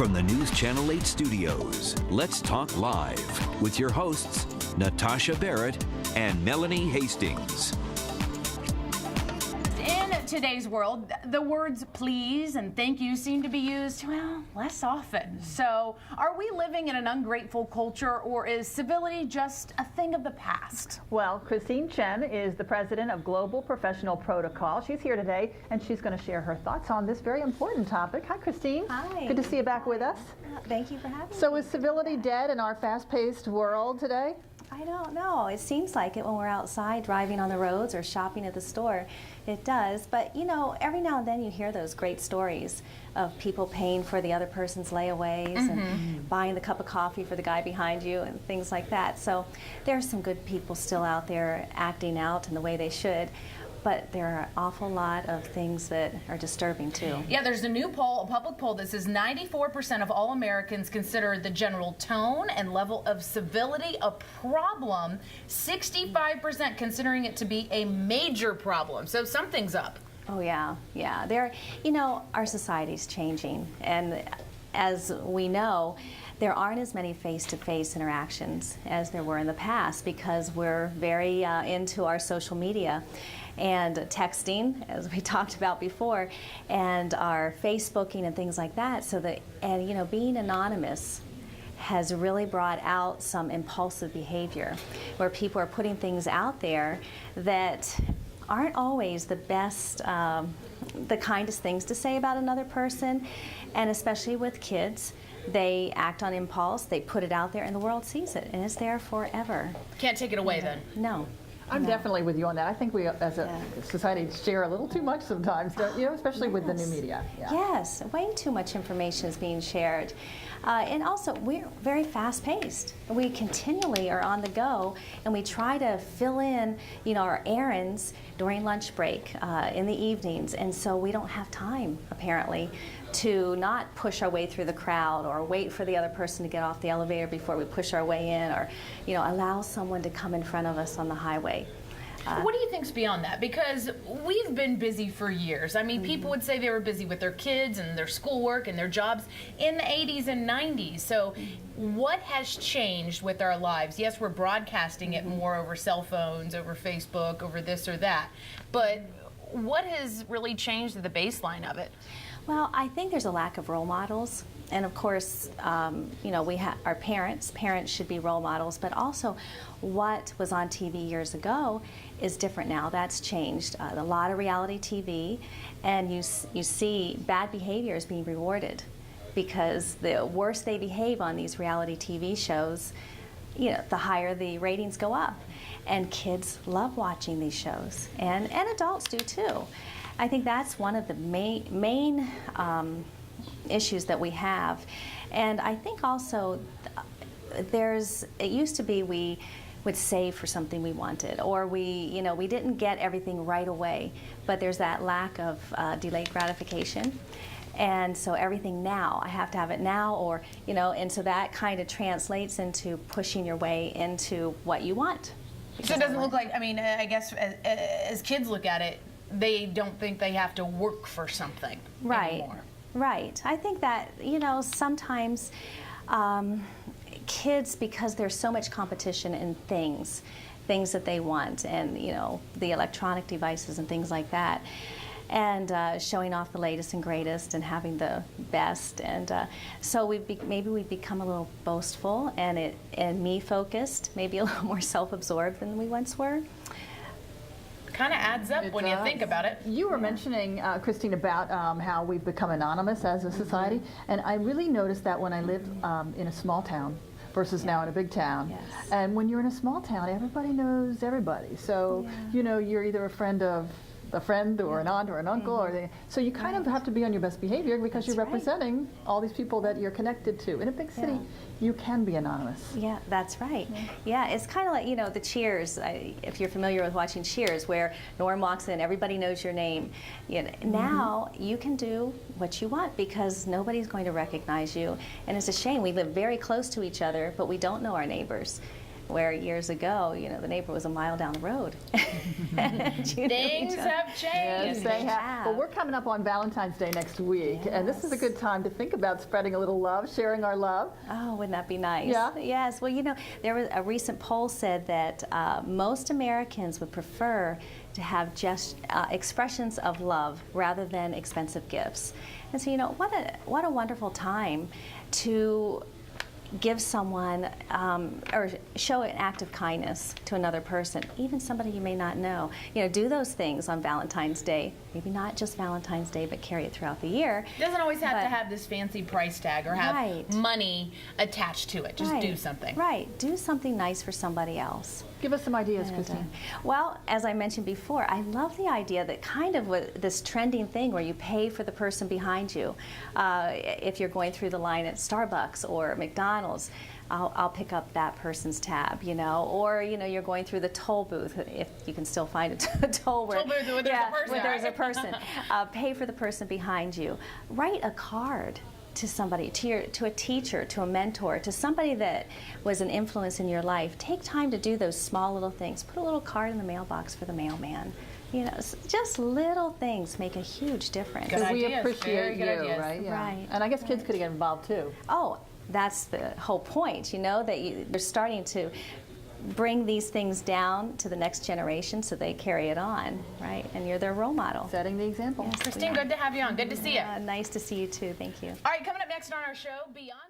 From the News Channel 8 studios, let's talk live with your hosts, Natasha Barrett and Melanie Hastings. In today's world, the words please and thank you seem to be used, well, less often. So, are we living in an ungrateful culture, or is civility just a thing of the past? Well, Christine Chen is the president of Global Professional Protocol. She's here today, and she's going to share her thoughts on this very important topic. Hi, Christine. Hi. Good to see you back with us. Thank you for having me. So is civility dead in our fast-paced world today? I don't know. It seems like it when we're outside driving on the roads or shopping at the store. It does. But, you know, every now and then you hear those great stories of people paying for the other person's layaways and buying the cup of coffee for the guy behind you and things like that. So there are some good people still out there acting out in the way they should. But there are an awful lot of things that are disturbing, too. Yeah, there's a new poll, a public poll, that says 94% of all Americans consider the general tone and level of civility a problem, 65% considering it to be a major problem. So something's up. Oh, yeah, yeah. You know, our society's changing, and as we know, there aren't as many face-to-face interactions as there were in the past because we're very into our social media and texting, as we talked about before, and our Facebooking and things like that. So that, and you know, being anonymous has really brought out some impulsive behavior where people are putting things out there that aren't always the best, the kindest things to say about another person, and especially with kids. They act on impulse, they put it out there, and the world sees it, and it's there forever. Can't take it away then. No. I'm definitely with you on that. I think we, as a society, share a little too much sometimes, don't you? Especially with the new media. Yeah. Yes, way too much information is being shared. And also, we're very fast-paced. We continually are on the go, and we try to fill in, you know, our errands during lunch break, in the evenings, and so we don't have time, apparently, to not push our way through the crowd or wait for the other person to get off the elevator before we push our way in, or, you know, allow someone to come in front of us on the highway. What do you think's beyond that? Because we've been busy for years. I mean, people would say they were busy with their kids and their schoolwork and their jobs in the 80s and 90s. So what has changed with our lives? Yes, we're broadcasting it more over cell phones, over Facebook, over this or that. But what has really changed the baseline of it? Well, I think there's a lack of role models. And of course, you know, we have our parents. Parents should be role models, but also what was on TV years ago is different now. That's changed. A lot of reality TV, and you see bad behaviors being rewarded because the worse they behave on these reality TV shows, you know, the higher the ratings go up. And kids love watching these shows, and adults do too. I think that's one of the main issues that we have. And I think also it used to be we would save for something we wanted, or we didn't get everything right away, but there's that lack of delayed gratification. And so everything now, I have to have it now, or, you know, and so that kind of translates into pushing your way into what you want. So it doesn't look like, I mean, I guess as kids look at it, they don't think they have to work for something anymore. Right. I think that, you know, sometimes kids, because there's so much competition in things that they want, and, you know, the electronic devices and things like that, and showing off the latest and greatest and having the best, and so maybe we become a little boastful and me-focused, maybe a little more self-absorbed than we once were. Kind of adds up when you think about it. You were mentioning, Christine, about how we've become anonymous as a society, and I really noticed that when I lived in a small town versus now in a big town. Yes. And when you're in a small town, everybody knows everybody. So, you know, you're either a friend of a friend or an aunt or an uncle, or so you kind of have to be on your best behavior because you're representing all these people that you're connected to. In a big city, you can be anonymous. Yeah, that's right. Yeah, it's kind of like, you know, the Cheers, if you're familiar with watching Cheers, where Norm walks in, everybody knows your name. You know, now you can do what you want because nobody's going to recognize you. And it's a shame. We live very close to each other, but we don't know our neighbors. where years ago, the neighbor was a mile down the road. Things have changed. Yes, they have. Well, we're coming up on Valentine's Day next week, and this is a good time to think about spreading a little love, sharing our love. Oh, wouldn't that be nice? Yeah. Yes. Well, there was a recent poll said that most Americans would prefer to have just expressions of love rather than expensive gifts. And so, what a wonderful time to give someone or show an act of kindness to another person, even somebody you may not know. Do those things on Valentine's Day. Maybe not just Valentine's Day, but carry it throughout the year. It doesn't always have to have this fancy price tag or have money attached to it. Just do something. Right. Do something nice for somebody else. Give us some ideas, Christine. Well, as I mentioned before, I love the idea that kind of this trending thing where you pay for the person behind you. If you're going through the line at Starbucks or McDonald's, I'll pick up that person's tab, or you're going through the toll booth, if you can still find a toll booth where there's a person. Pay for the person behind you. Write a card to somebody, to a teacher, to a mentor, to somebody that was an influence in your life. Take time to do those small little things. Put a little card in the mailbox for the mailman. Just little things make a huge difference. Because we appreciate you, right? Yeah. Right. And I guess kids could get involved too. Oh, that's the whole point, that you're starting to bring these things down to the next generation so they carry it on, right? And you're their role model. Setting the example. Christine, good to have you on. Good to see you. Nice to see you too. Thank you. All right, coming up next on our show, Beyond